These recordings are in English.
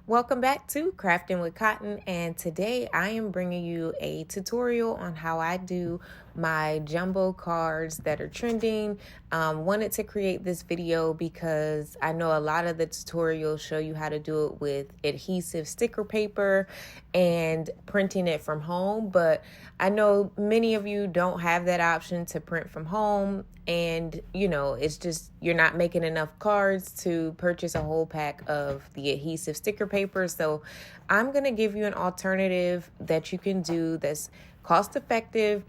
Welcome back to Crafting with Cotton, and today I am bringing you a tutorial on how I do my jumbo cards that are trending. Wanted to create this video because I know a lot of the tutorials show you how to do it with adhesive sticker paper and printing it from home, but I know many of you don't have that option to print from home, and it's just you're not making enough cards to purchase a whole pack of the adhesive sticker paper. So I'm going to give you an alternative that you can do that's cost effective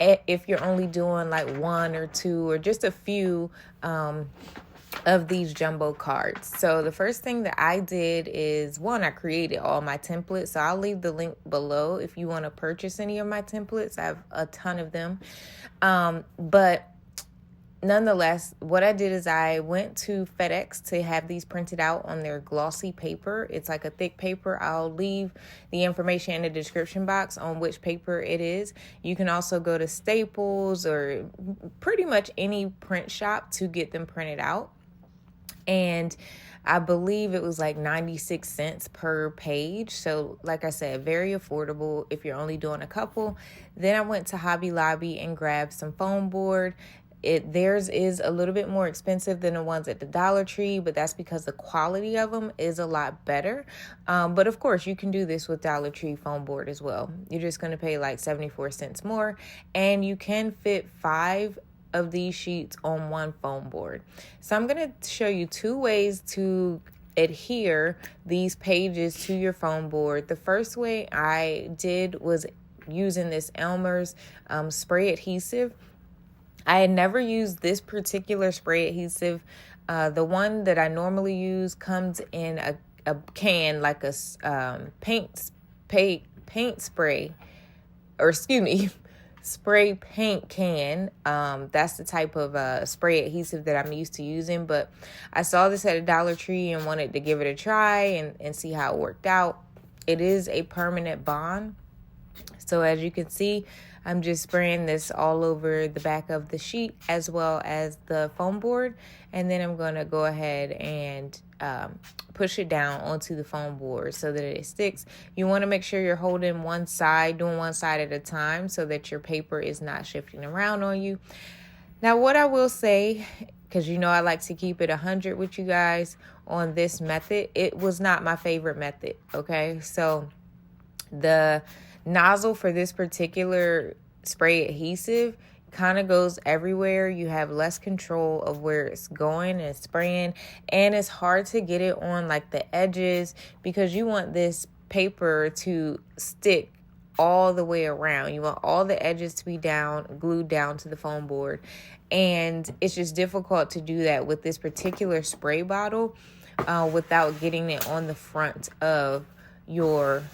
if you're only doing like one or two or just a few of these jumbo cards. So the first thing that I did is, one, I created all my templates. So I'll leave the link below if you want to purchase any of my templates. I have a ton of them. But nonetheless, what I did is I went to Fedex to have these printed out on their glossy paper. It's like a thick paper. I'll leave the information in the description box on which paper it is. You can also go to Staples or pretty much any print shop to get them printed out. And I believe it was like 96 cents per page. So like I said, very affordable if you're only doing a couple. Then I went to Hobby Lobby and grabbed some foam board. Theirs is a little bit more expensive than the ones at the Dollar Tree, but that's because the quality of them is a lot better. But of course, you can do this with Dollar Tree foam board as well. You're just going to pay like 74 cents more, and you can fit 5 of these sheets on one foam board. So I'm going to show you 2 ways to adhere these pages to your foam board. The first way I did was using this Elmer's spray adhesive. I had never used this particular spray adhesive. The one that I normally use comes in a can, like a paint spray, or excuse me, spray paint can. That's the type of spray adhesive that I'm used to using. But I saw this at a Dollar Tree and wanted to give it a try and see how it worked out. It is a permanent bond. So as you can see, I'm just spraying this all over the back of the sheet as well as the foam board. And then I'm going to go ahead and push it down onto the foam board so that it sticks. You want to make sure you're holding one side, doing one side at a time so that your paper is not shifting around on you. Now, what I will say, because I like to keep it 100 with you guys on this method, it was not my favorite method, okay? So the nozzle for this particular spray adhesive kind of goes everywhere. You have less control of where it's going and spraying, and it's hard to get it on like the edges because you want this paper to stick all the way around. You want all the edges to be glued down to the foam board, and it's just difficult to do that with this particular spray bottle without getting it on the front of your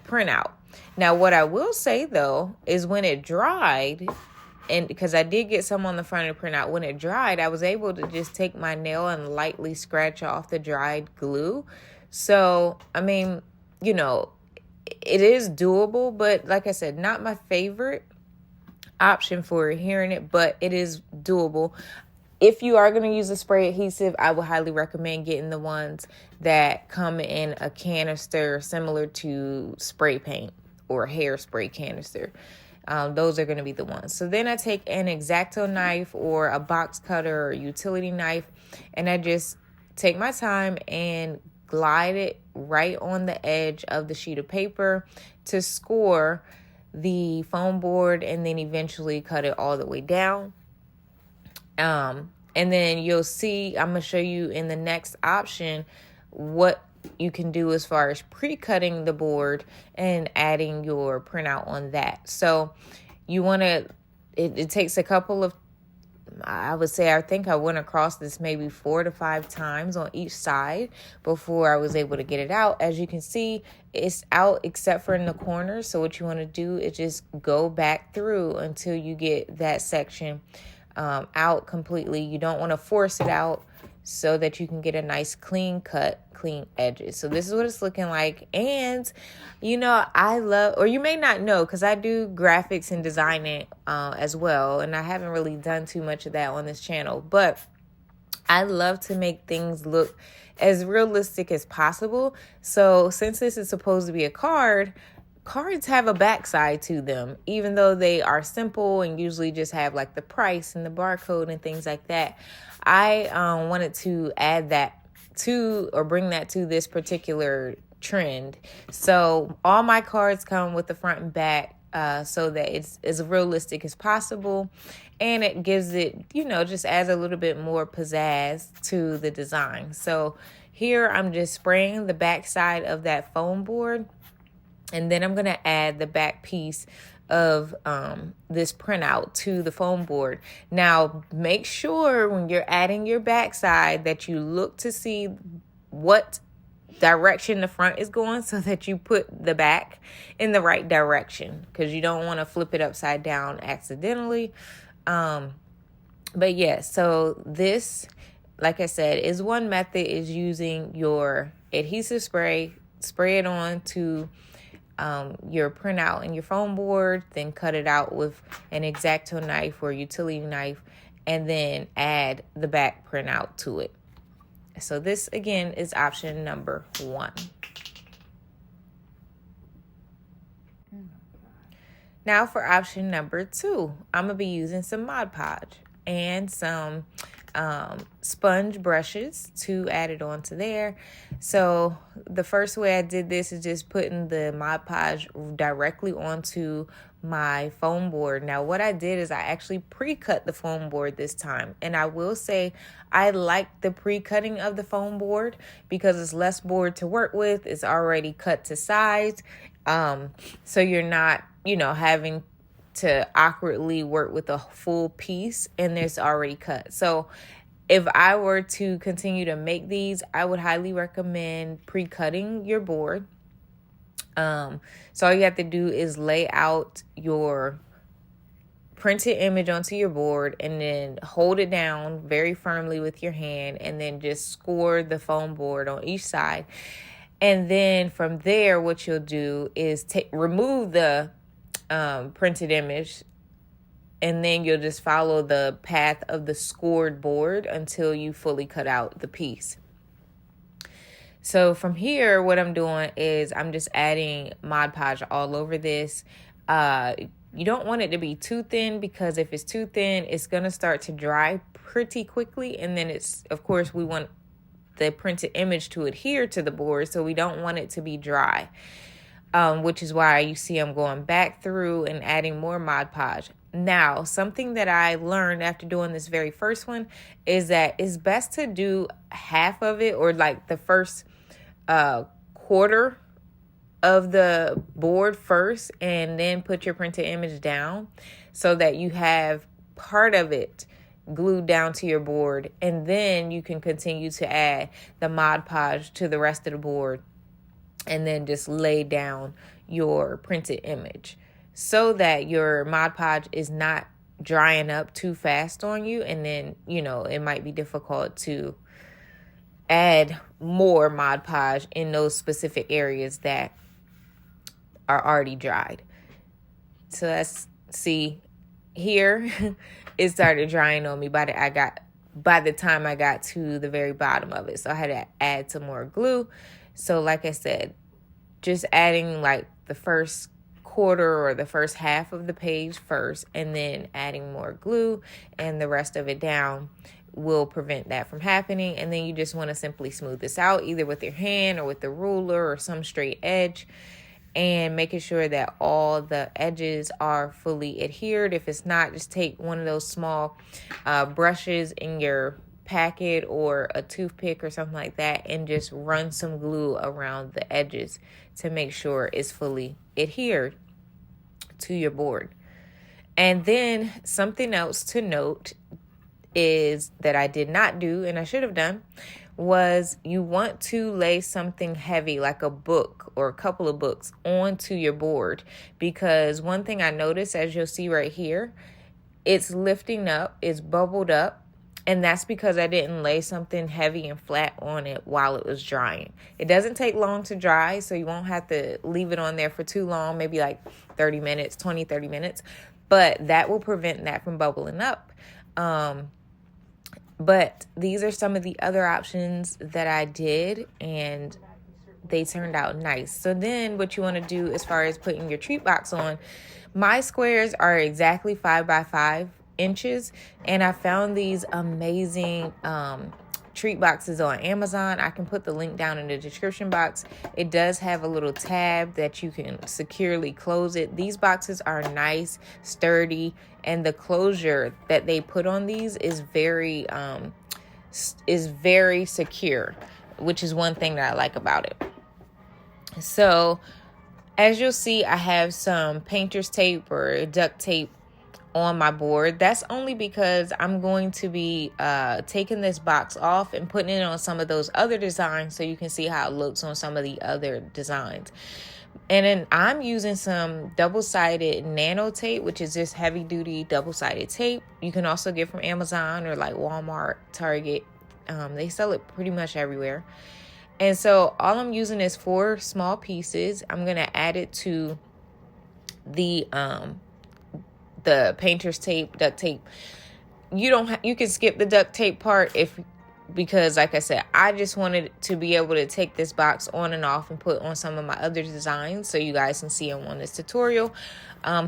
printout. Now, what I will say, though, is when it dried, and because I did get some on the front of the printout, when it dried, I was able to just take my nail and lightly scratch off the dried glue. So, I mean, it is doable, but like I said, not my favorite option for adhering it, but it is doable. If you are going to use a spray adhesive, I would highly recommend getting the ones that come in a canister similar to spray paint or hairspray canister. Those are going to be the ones. So then I take an X-Acto knife or a box cutter or utility knife, and I just take my time and glide it right on the edge of the sheet of paper to score the foam board, and then eventually cut it all the way down. And then you'll see, I'm going to show you in the next option what you can do as far as pre-cutting the board and adding your printout on that. So you want to, it takes a couple of, I think I went across this maybe 4 to 5 times on each side before I was able to get it out. As you can see, it's out except for in the corners. So what you want to do is just go back through until you get that section out completely. You don't want to force it out so that you can get a nice clean cut, clean edges. So this is what it's looking like. And I love, or you may not know, because I do graphics and designing as well, and I haven't really done too much of that on this channel, but I love to make things look as realistic as possible. So since this is supposed to be a card, cards have a backside to them, even though they are simple and usually just have like the price and the barcode and things like that. I wanted to add that to, or bring that to this particular trend. So all my cards come with the front and back, so that it's as realistic as possible, and it gives it, just adds a little bit more pizzazz to the design. So here I'm just spraying the back side of that foam board, and then I'm going to add the back piece of this printout to the foam board. Now, make sure when you're adding your back side that you look to see what direction the front is going, so that you put the back in the right direction, because you don't want to flip it upside down accidentally. But yeah, so this, like I said, is one method, is using your adhesive spray it on to your printout and your foam board, then cut it out with an X-Acto knife or utility knife, and then add the back printout to it. So this, again, is option number 1. Now for option number 2, I'm going to be using some Mod Podge and some sponge brushes to add it onto there. So the first way I did this is just putting the Mod Podge directly onto my foam board. Now what I did is I actually pre-cut the foam board this time, and I will say I like the pre-cutting of the foam board because it's less board to work with. It's already cut to size, so you're not having to awkwardly work with a full piece, and it's already cut. So if I were to continue to make these, I would highly recommend pre-cutting your board. So all you have to do is lay out your printed image onto your board, and then hold it down very firmly with your hand, and then just score the foam board on each side. And then from there, what you'll do is remove the printed image, and then you'll just follow the path of the scored board until you fully cut out the piece. So from here, what I'm doing is I'm just adding Mod Podge all over this. You don't want it to be too thin, because if it's too thin, it's going to start to dry pretty quickly. And then of course, we want the printed image to adhere to the board, so we don't want it to be dry. Which is why you see I'm going back through and adding more Mod Podge. Now, something that I learned after doing this very first one is that it's best to do half of it, or like the first quarter of the board first, and then put your printed image down, so that you have part of it glued down to your board, and then you can continue to add the Mod Podge to the rest of the board, and then just lay down your printed image, so that your Mod Podge is not drying up too fast on you, and then it might be difficult to add more Mod Podge in those specific areas that are already dried. So let's see here. It started drying on me by the time I got to the very bottom of it. So I had to add some more glue. So like I said, just adding like the first quarter or the first half of the page first, and then adding more glue and the rest of it down will prevent that from happening. And then you just want to simply smooth this out, either with your hand or with the ruler or some straight edge, and making sure that all the edges are fully adhered. If it's not, just take one of those small brushes in your packet or a toothpick or something like that, and just run some glue around the edges to make sure it's fully adhered to your board. And then something else to note is that I did not do, and I should have done, was you want to lay something heavy like a book or a couple of books onto your board, because one thing I noticed, as you'll see right here, it's lifting up, it's bubbled up, and that's because I didn't lay something heavy and flat on it while it was drying. It doesn't take long to dry, so you won't have to leave it on there for too long, maybe like 30 minutes, but that will prevent that from bubbling up. But these are some of the other options that I did, and they turned out nice. So then what you want to do as far as putting your treat box on, my squares are exactly 5 by 5 inches, and I found these amazing treat boxes on Amazon. I can put the link down in the description box. It does have a little tab that you can securely close it. These boxes are nice, sturdy, and the closure that they put on these is very secure, which is one thing that I like about it. So as you'll see, I have some painter's tape or duct tape on my board. That's only because I'm going to be taking this box off and putting it on some of those other designs so you can see how it looks on some of the other designs. And then I'm using some double-sided nano tape, which is just heavy-duty double-sided tape. You can also get from Amazon or like Walmart, Target. They sell it pretty much everywhere. And so all I'm using is 4 small pieces. I'm going to add it to the painter's tape, duct tape. You can skip the duct tape part because like I said, I just wanted to be able to take this box on and off and put on some of my other designs so you guys can see them on this tutorial.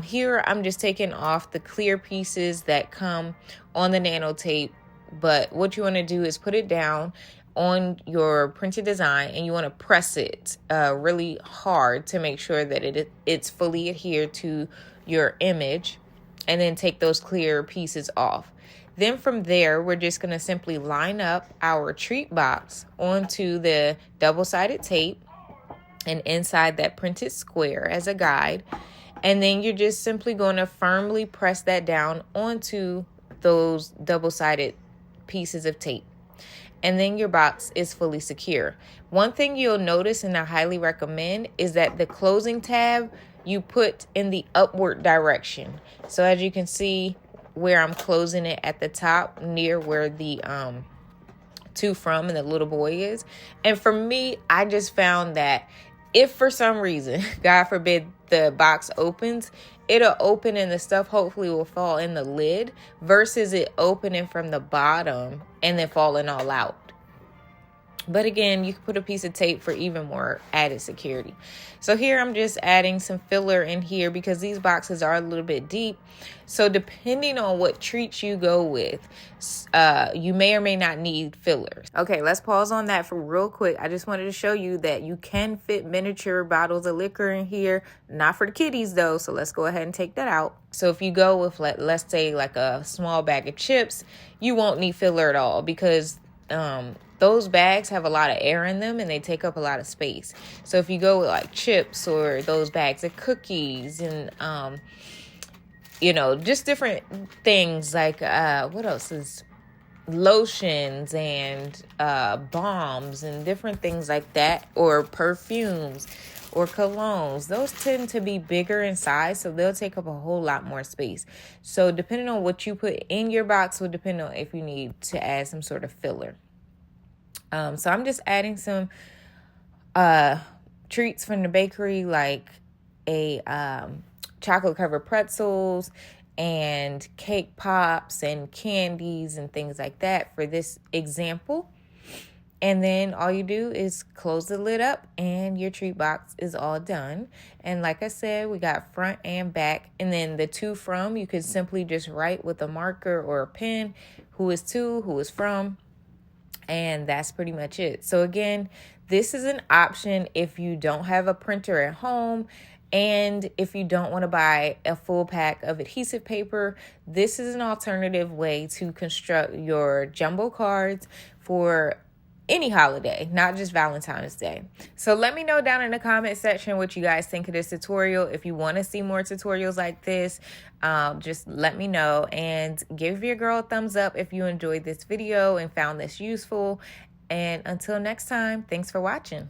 Here I'm just taking off the clear pieces that come on the nano tape. But what you want to do is put it down on your printed design, and you want to press it really hard to make sure that it's fully adhered to your image, and then take those clear pieces off. Then from there, we're just going to simply line up our treat box onto the double-sided tape and inside that printed square as a guide. And then you're just simply going to firmly press that down onto those double-sided pieces of tape. And then your box is fully secure. One thing you'll notice, and I highly recommend, is that the closing tab you put in the upward direction. So as you can see where I'm closing it at the top near where the to from and the little boy is. And for me, I just found that if for some reason, God forbid, the box opens, it'll open and the stuff hopefully will fall in the lid versus it opening from the bottom and then falling all out. But again, you can put a piece of tape for even more added security. So here I'm just adding some filler in here because these boxes are a little bit deep. So depending on what treats you go with, you may or may not need fillers. Okay, let's pause on that for real quick. I just wanted to show you that you can fit miniature bottles of liquor in here. Not for the kiddies though, so let's go ahead and take that out. So if you go with, let's say like a small bag of chips, you won't need filler at all because those bags have a lot of air in them and they take up a lot of space. So if you go with like chips or those bags of cookies and, just different things like, what else is lotions and balms and different things like that, or perfumes or colognes, those tend to be bigger in size, so they'll take up a whole lot more space. So depending on what you put in your box will depend on if you need to add some sort of filler. So I'm just adding some treats from the bakery, like a chocolate covered pretzels and cake pops and candies and things like that for this example. And then all you do is close the lid up and your treat box is all done. And like I said, we got front and back. And then the to from, you could simply just write with a marker or a pen who is to, who is from. And that's pretty much it. So again, this is an option if you don't have a printer at home and if you don't want to buy a full pack of adhesive paper. This is an alternative way to construct your jumbo cards for any holiday, not just Valentine's Day. So let me know down in the comment section what you guys think of this tutorial. If you want to see more tutorials like this, just let me know, and give your girl a thumbs up if you enjoyed this video and found this useful. And until next time, thanks for watching.